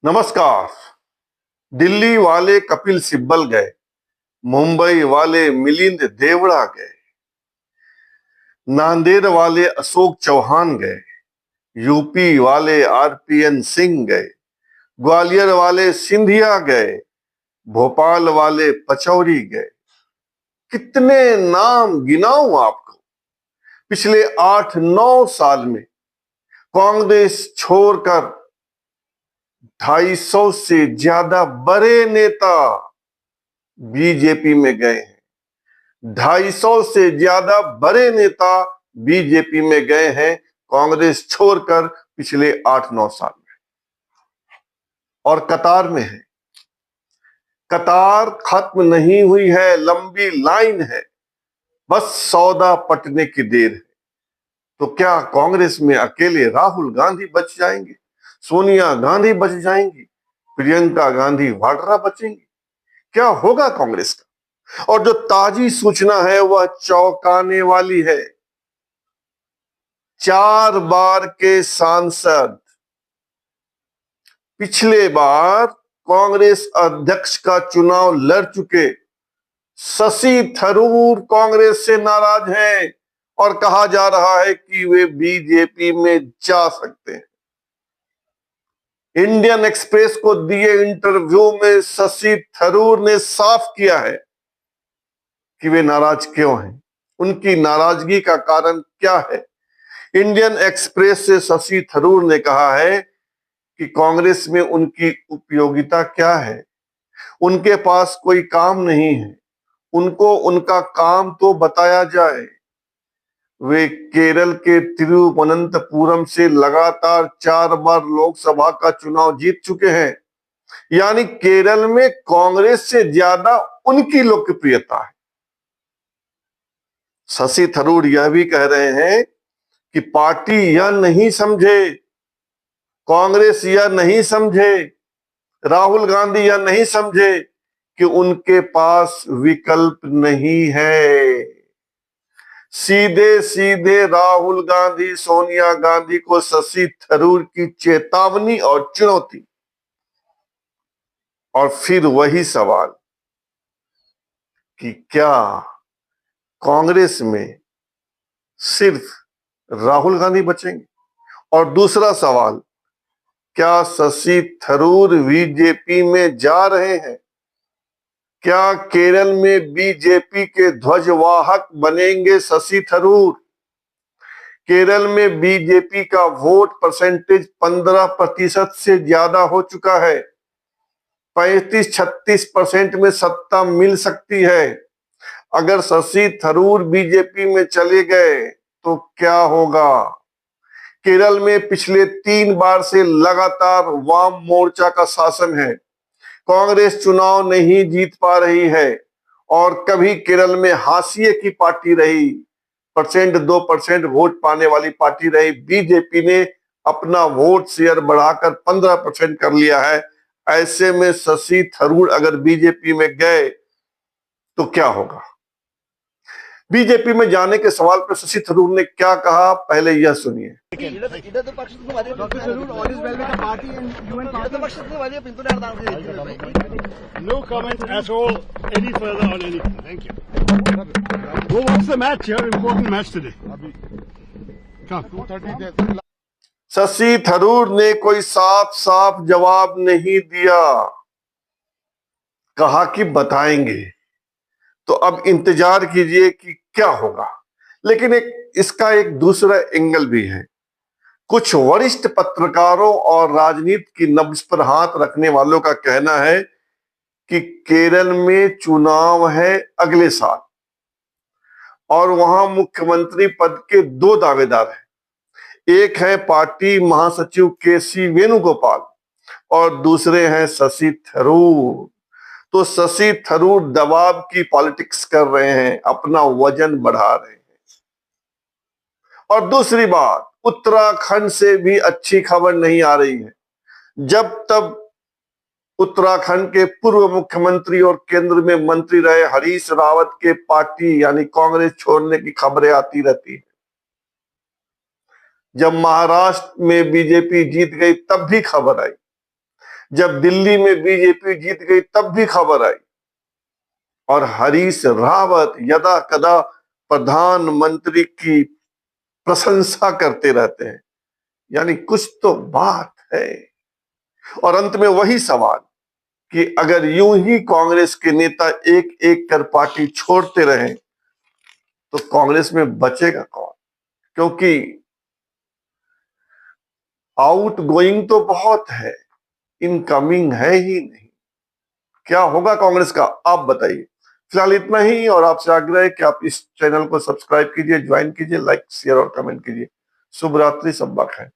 नमस्कार। दिल्ली वाले कपिल सिब्बल गए, मुंबई वाले मिलिंद देवड़ा गए, नांदेड़ वाले अशोक चौहान गए, यूपी वाले आरपीएन सिंह गए, ग्वालियर वाले सिंधिया गए, भोपाल वाले पचौरी गए। कितने नाम गिनाऊं आपको। पिछले 8-9 साल में कांग्रेस छोड़कर 250 से ज्यादा बड़े नेता बीजेपी में गए हैं। 250 से ज्यादा बड़े नेता बीजेपी में गए हैं कांग्रेस छोड़कर पिछले 8-9 साल में, और कतार में है। कतार खत्म नहीं हुई है, लंबी लाइन है, बस सौदा पटने की देर है। तो क्या कांग्रेस में अकेले राहुल गांधी बच जाएंगे, सोनिया गांधी बच जाएंगी, प्रियंका गांधी वाड्रा बचेंगी? क्या होगा कांग्रेस का? और जो ताजी सूचना है वह चौंकाने वाली है। 4 बार के सांसद, पिछले बार कांग्रेस अध्यक्ष का चुनाव लड़ चुके शशि थरूर कांग्रेस से नाराज हैं और कहा जा रहा है कि वे बीजेपी में जा सकते हैं। इंडियन एक्सप्रेस को दिए इंटरव्यू में शशि थरूर ने साफ किया है कि वे नाराज क्यों हैं, उनकी नाराजगी का कारण क्या है। इंडियन एक्सप्रेस से शशि थरूर ने कहा है कि कांग्रेस में उनकी उपयोगिता क्या है, उनके पास कोई काम नहीं है, उनको उनका काम तो बताया जाए। वे केरल के तिरुवनंतपुरम से लगातार 4 बार लोकसभा का चुनाव जीत चुके हैं, यानी केरल में कांग्रेस से ज्यादा उनकी लोकप्रियता है। शशि थरूर यह भी कह रहे हैं कि पार्टी यह नहीं समझे, कांग्रेस यह नहीं समझे, राहुल गांधी यह नहीं समझे कि उनके पास विकल्प नहीं है। सीधे सीधे राहुल गांधी सोनिया गांधी को शशि थरूर की चेतावनी और चुनौती। और फिर वही सवाल कि क्या कांग्रेस में सिर्फ राहुल गांधी बचेंगे? और दूसरा सवाल, क्या शशि थरूर बीजेपी में जा रहे हैं? क्या केरल में बीजेपी के ध्वजवाहक बनेंगे शशि थरूर? केरल में बीजेपी का वोट परसेंटेज 15% से ज्यादा हो चुका है। 35-36% में सत्ता मिल सकती है। अगर शशि थरूर बीजेपी में चले गए तो क्या होगा? केरल में पिछले 3 बार से लगातार वाम मोर्चा का शासन है। कांग्रेस चुनाव नहीं जीत पा रही है और कभी केरल में हाशिए की पार्टी रही, 2% वोट पाने वाली पार्टी रही। बीजेपी ने अपना वोट शेयर बढ़ाकर 15% कर लिया है। ऐसे में शशि थरूर अगर बीजेपी में गए तो क्या होगा? बीजेपी में जाने के सवाल पर शशि थरूर ने क्या कहा, पहले यह सुनिए। No comment at all any further on anything. Thank you. Go watch the match here. Important match today. Come. Shashi Tharoor ने कोई साफ साफ जवाब नहीं दिया, कहा कि बताएंगे। तो अब इंतजार कीजिए कि क्या होगा। लेकिन इसका एक दूसरा एंगल भी है। कुछ वरिष्ठ पत्रकारों और राजनीति की नब्ज पर हाथ रखने वालों का कहना है कि केरल में चुनाव है अगले साल और वहां मुख्यमंत्री पद के 2 दावेदार हैं। एक है पार्टी महासचिव केसी वेणुगोपाल और दूसरे हैं शशि थरूर। तो शशि थरूर दबाव की पॉलिटिक्स कर रहे हैं, अपना वजन बढ़ा रहे हैं। और दूसरी बात, उत्तराखंड से भी अच्छी खबर नहीं आ रही है। जब तब उत्तराखंड के पूर्व मुख्यमंत्री और केंद्र में मंत्री रहे हरीश रावत के पार्टी यानी कांग्रेस छोड़ने की खबरें आती रहती है। जब महाराष्ट्र में बीजेपी जीत गई तब भी खबर आई। जब दिल्ली में बीजेपी जीत गई तब भी खबर आई, और हरीश रावत यदा कदा प्रधानमंत्री की प्रशंसा करते रहते हैं। यानी कुछ तो बात है। और अंत में वही सवाल कि अगर यूं ही कांग्रेस के नेता एक एक कर पार्टी छोड़ते रहें तो कांग्रेस में बचेगा कौन? क्योंकि आउट गोइंग तो बहुत है, इनकमिंग है ही नहीं। क्या होगा कांग्रेस का, आप बताइए। फिलहाल इतना ही, और आपसे आग्रह है कि आप इस चैनल को सब्सक्राइब कीजिए, ज्वाइन कीजिए, लाइक शेयर और कमेंट कीजिए। शुभ रात्रि, सब खैर।